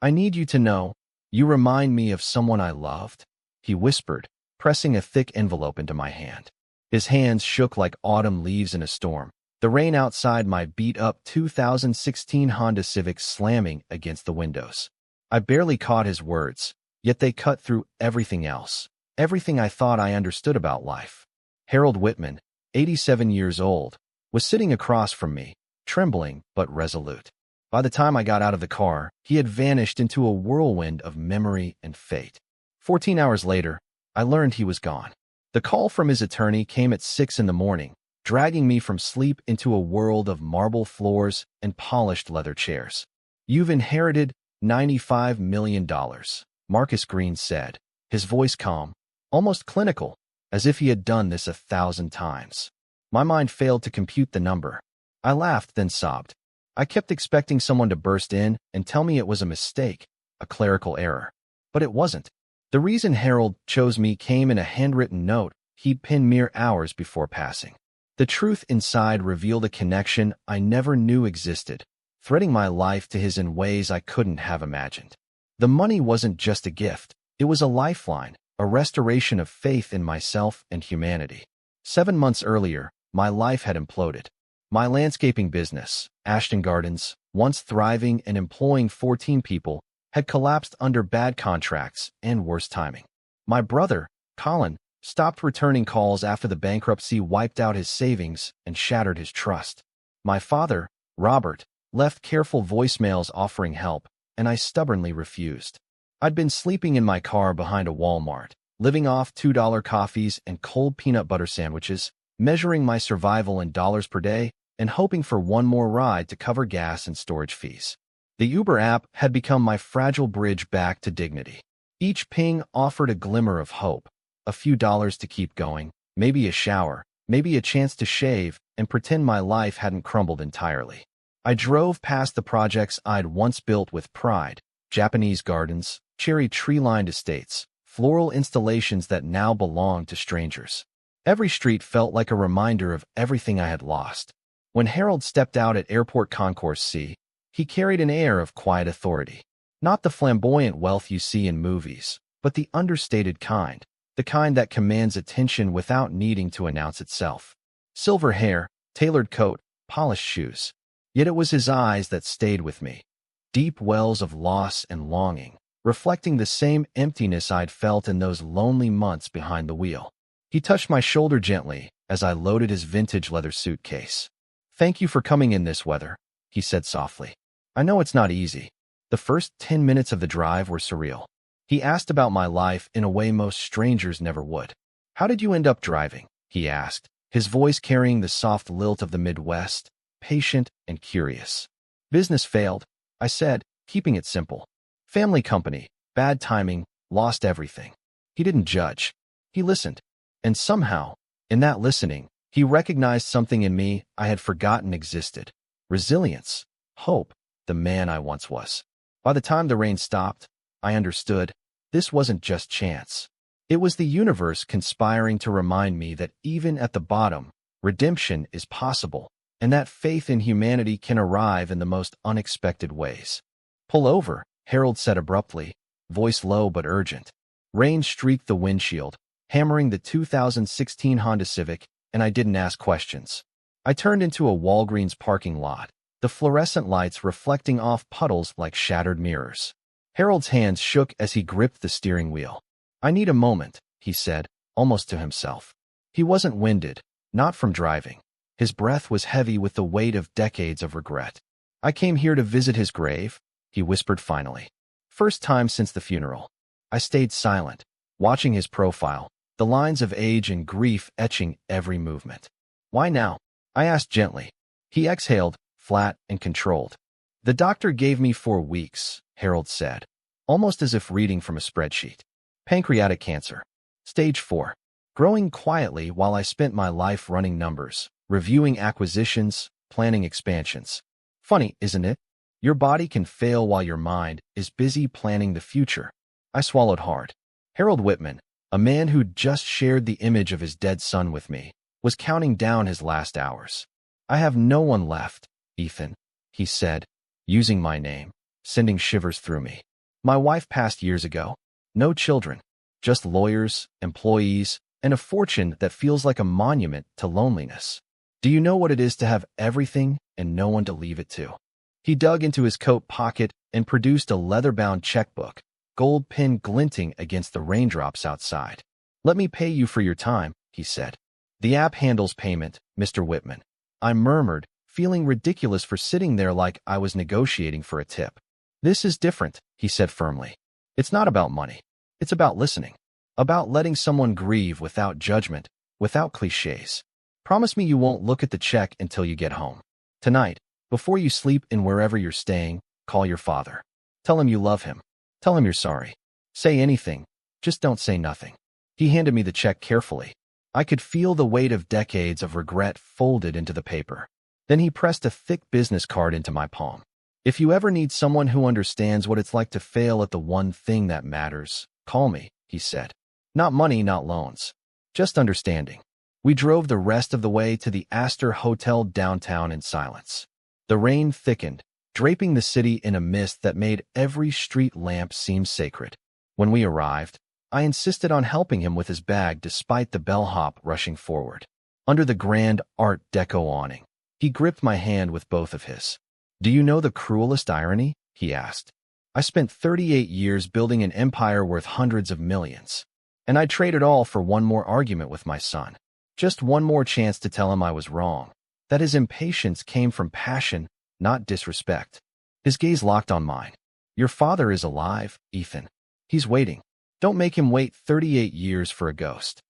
I need you to know, you remind me of someone I loved, he whispered, pressing a thick envelope into my hand. His hands shook like autumn leaves in a storm, the rain outside my beat-up 2016 Honda Civic slamming against the windows. I barely caught his words, yet they cut through everything else, everything I thought I understood about life. Harold Whitman, 87 years old, was sitting across from me, trembling but resolute. By the time I got out of the car, he had vanished into a whirlwind of memory and fate. 14 hours later, I learned he was gone. The call from his attorney came at 6 in the morning, dragging me from sleep into a world of marble floors and polished leather chairs. "You've inherited $95 million, Marcus Green said, his voice calm, almost clinical, as if he had done this 1,000 times. My mind failed to compute the number. I laughed, then sobbed. I kept expecting someone to burst in and tell me it was a mistake, a clerical error. But it wasn't. The reason Harold chose me came in a handwritten note he'd penned mere hours before passing. The truth inside revealed a connection I never knew existed, threading my life to his in ways I couldn't have imagined. The money wasn't just a gift. It was a lifeline, a restoration of faith in myself and humanity. 7 months earlier, my life had imploded. My landscaping business, Ashton Gardens, once thriving and employing 14 people, had collapsed under bad contracts and worse timing. My brother, Colin, stopped returning calls after the bankruptcy wiped out his savings and shattered his trust. My father, Robert, left careful voicemails offering help, and I stubbornly refused. I'd been sleeping in my car behind a Walmart, living off $2 coffees and cold peanut butter sandwiches, measuring my survival in dollars per day, and hoping for one more ride to cover gas and storage fees. The Uber app had become my fragile bridge back to dignity. Each ping offered a glimmer of hope, a few dollars to keep going, maybe a shower, maybe a chance to shave and pretend my life hadn't crumbled entirely. I drove past the projects I'd once built with pride, Japanese gardens, cherry tree-lined estates, floral installations that now belonged to strangers. Every street felt like a reminder of everything I had lost. When Harold stepped out at Airport Concourse C, he carried an air of quiet authority. Not the flamboyant wealth you see in movies, but the understated kind, the kind that commands attention without needing to announce itself. Silver hair, tailored coat, polished shoes. Yet it was his eyes that stayed with me. Deep wells of loss and longing, reflecting the same emptiness I'd felt in those lonely months behind the wheel. He touched my shoulder gently as I loaded his vintage leather suitcase. "Thank you for coming in this weather," he said softly. "I know it's not easy." The first 10 minutes of the drive were surreal. He asked about my life in a way most strangers never would. "How did you end up driving?" he asked, his voice carrying the soft lilt of the Midwest, patient and curious. "Business failed," I said, keeping it simple. "Family company, bad timing, lost everything." He didn't judge. He listened. And somehow, in that listening, he recognized something in me I had forgotten existed. Resilience, hope, the man I once was. By the time the rain stopped, I understood this wasn't just chance. It was the universe conspiring to remind me that even at the bottom, redemption is possible, and that faith in humanity can arrive in the most unexpected ways. "Pull over," Harold said abruptly, voice low but urgent. Rain streaked the windshield, hammering the 2016 Honda Civic, and I didn't ask questions. I turned into a Walgreens parking lot, the fluorescent lights reflecting off puddles like shattered mirrors. Harold's hands shook as he gripped the steering wheel. "I need a moment," he said, almost to himself. He wasn't winded, not from driving. His breath was heavy with the weight of decades of regret. "I came here to visit his grave," he whispered finally. First time since the funeral. I stayed silent, watching his profile, the lines of age and grief etching every movement. "Why now?" I asked gently. He exhaled, flat and controlled. "The doctor gave me 4 weeks," Harold said, almost as if reading from a spreadsheet. "Pancreatic cancer. Stage 4. Growing quietly while I spent my life running numbers, reviewing acquisitions, planning expansions. Funny, isn't it? Your body can fail while your mind is busy planning the future." I swallowed hard. Harold Whitman, a man who'd just shared the image of his dead son with me, was counting down his last hours. "I have no one left, Ethan," he said, using my name, sending shivers through me. My wife passed years ago. No children, just lawyers, employees, and a fortune that feels like a monument to loneliness. Do you know what it is to have everything and no one to leave it to? He dug into his coat pocket and produced a leather-bound checkbook, gold pin glinting against the raindrops outside. "Let me pay you for your time," he said. "The app handles payment, Mr. Whitman." I murmured, feeling ridiculous for sitting there like I was negotiating for a tip. "This is different," he said firmly. "It's not about money. It's about listening. About letting someone grieve without judgment, without cliches. Promise me you won't look at the check until you get home. Tonight, before you sleep in wherever you're staying, call your father. Tell him you love him. Tell him you're sorry. Say anything. Just don't say nothing." He handed me the check carefully. I could feel the weight of decades of regret folded into the paper. Then he pressed a thick business card into my palm. "If you ever need someone who understands what it's like to fail at the one thing that matters, call me," he said. "Not money, not loans. Just understanding." We drove the rest of the way to the Astor Hotel downtown in silence. The rain thickened, draping the city in a mist that made every street lamp seem sacred. When we arrived, I insisted on helping him with his bag despite the bellhop rushing forward. Under the grand Art Deco awning, he gripped my hand with both of his. "Do you know the cruelest irony?" he asked. "I spent 38 years building an empire worth hundreds of millions, and I'd trade it all for one more argument with my son. Just one more chance to tell him I was wrong, that his impatience came from passion, not disrespect." His gaze locked on mine. "Your father is alive, Ethan. He's waiting. Don't make him wait 38 years for a ghost."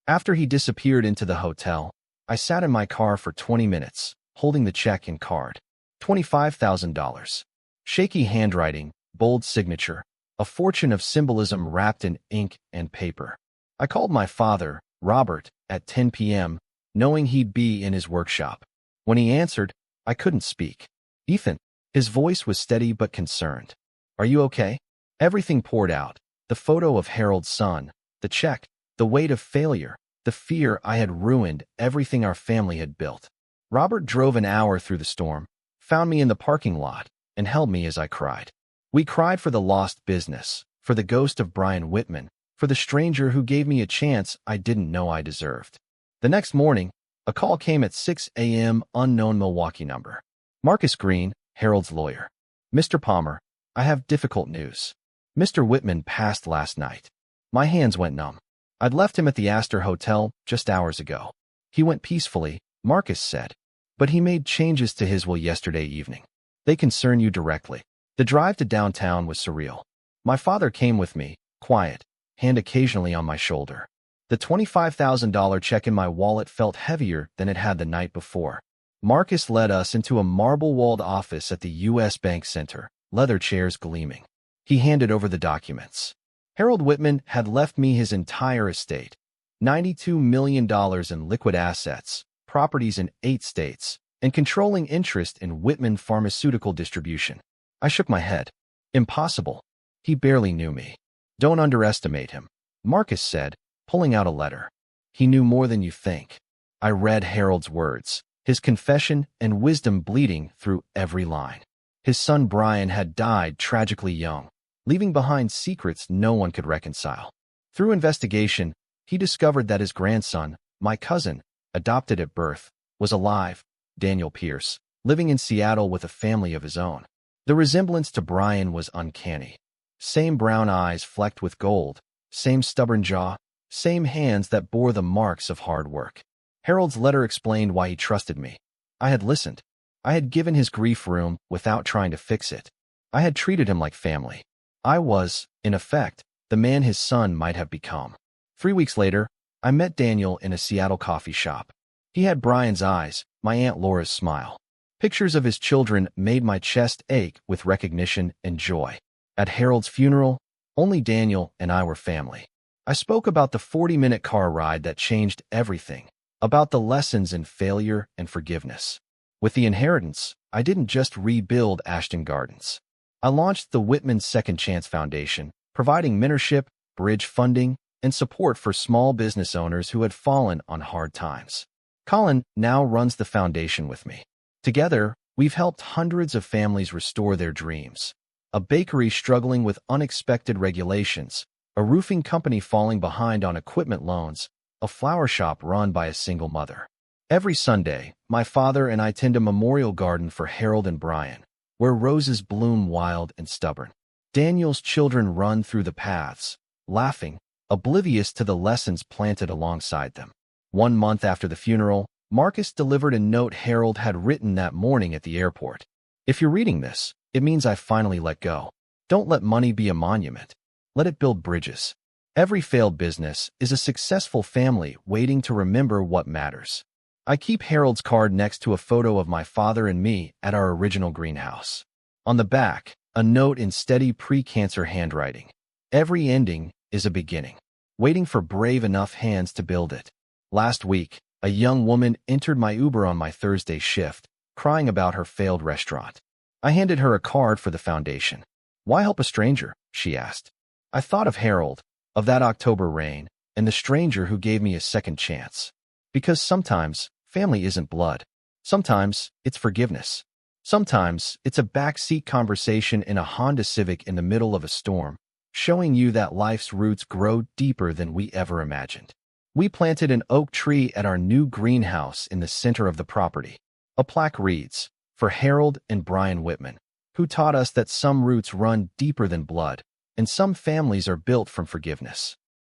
After he disappeared into the hotel, I sat in my car for 20 minutes, holding the check and card. $25,000. Shaky handwriting, bold signature, a fortune of symbolism wrapped in ink and paper. I called my father, Robert, at 10 p.m., knowing he'd be in his workshop. When he answered, I couldn't speak. "Ethan." His voice was steady but concerned. "Are you okay?" Everything poured out. The photo of Harold's son, the check, the weight of failure, the fear I had ruined everything our family had built. Robert drove an hour through the storm, found me in the parking lot, and held me as I cried. We cried for the lost business, for the ghost of Brian Whitman, for the stranger who gave me a chance I didn't know I deserved. The next morning, a call came at 6 a.m., unknown Milwaukee number. "Marcus Green, Harold's lawyer." "Mr. Palmer, I have difficult news. Mr. Whitman passed last night." My hands went numb. I'd left him at the Astor Hotel just hours ago. "He went peacefully," Marcus said, "but he made changes to his will yesterday evening. They concern you directly." The drive to downtown was surreal. My father came with me, quiet, hand occasionally on my shoulder. The $25,000 check in my wallet felt heavier than it had the night before. Marcus led us into a marble-walled office at the U.S. Bank Center, leather chairs gleaming. He handed over the documents. Harold Whitman had left me his entire estate, $92 million in liquid assets, properties in 8 states, and controlling interest in Whitman Pharmaceutical Distribution. I shook my head. Impossible. He barely knew me. "Don't underestimate him," Marcus said, pulling out a letter. "He knew more than you think." I read Harold's words, his confession and wisdom bleeding through every line. His son Brian had died tragically young, leaving behind secrets no one could reconcile. Through investigation, he discovered that his grandson, my cousin, adopted at birth, was alive, Daniel Pierce, living in Seattle with a family of his own. The resemblance to Brian was uncanny. Same brown eyes flecked with gold, same stubborn jaw, same hands that bore the marks of hard work. Harold's letter explained why he trusted me. I had listened. I had given his grief room without trying to fix it. I had treated him like family. I was, in effect, the man his son might have become. 3 weeks later, I met Daniel in a Seattle coffee shop. He had Brian's eyes, my Aunt Laura's smile. Pictures of his children made my chest ache with recognition and joy. At Harold's funeral, only Daniel and I were family. I spoke about the 40-minute car ride that changed everything, about the lessons in failure and forgiveness. With the inheritance, I didn't just rebuild Ashton Gardens. I launched the Whitman Second Chance Foundation, providing mentorship, bridge funding, and support for small business owners who had fallen on hard times. Colin now runs the foundation with me. Together, we've helped hundreds of families restore their dreams. a bakery struggling with unexpected regulations, a roofing company falling behind on equipment loans, a flower shop run by a single mother. Every Sunday, my father and I tend a memorial garden for Harold and Brian, where roses bloom wild and stubborn. Daniel's children run through the paths, laughing, oblivious to the lessons planted alongside them. 1 month after the funeral, Marcus delivered a note Harold had written that morning at the airport. If you're reading this, it means I finally let go. Don't let money be a monument. Let it build bridges. Every failed business is a successful family waiting to remember what matters. I keep Harold's card next to a photo of my father and me at our original greenhouse. On the back, a note in steady pre-cancer handwriting. Every ending is a beginning, waiting for brave enough hands to build it. Last week, a young woman entered my Uber on my Thursday shift, crying about her failed restaurant. I handed her a card for the foundation. "Why help a stranger?" she asked. I thought of Harold, of that October rain, and the stranger who gave me a second chance. Because sometimes, family isn't blood. Sometimes, it's forgiveness. Sometimes, it's a backseat conversation in a Honda Civic in the middle of a storm, showing you that life's roots grow deeper than we ever imagined. We planted an oak tree at our new greenhouse in the center of the property. A plaque reads, "For Harold and Brian Whitman, who taught us that some roots run deeper than blood, and some families are built from forgiveness."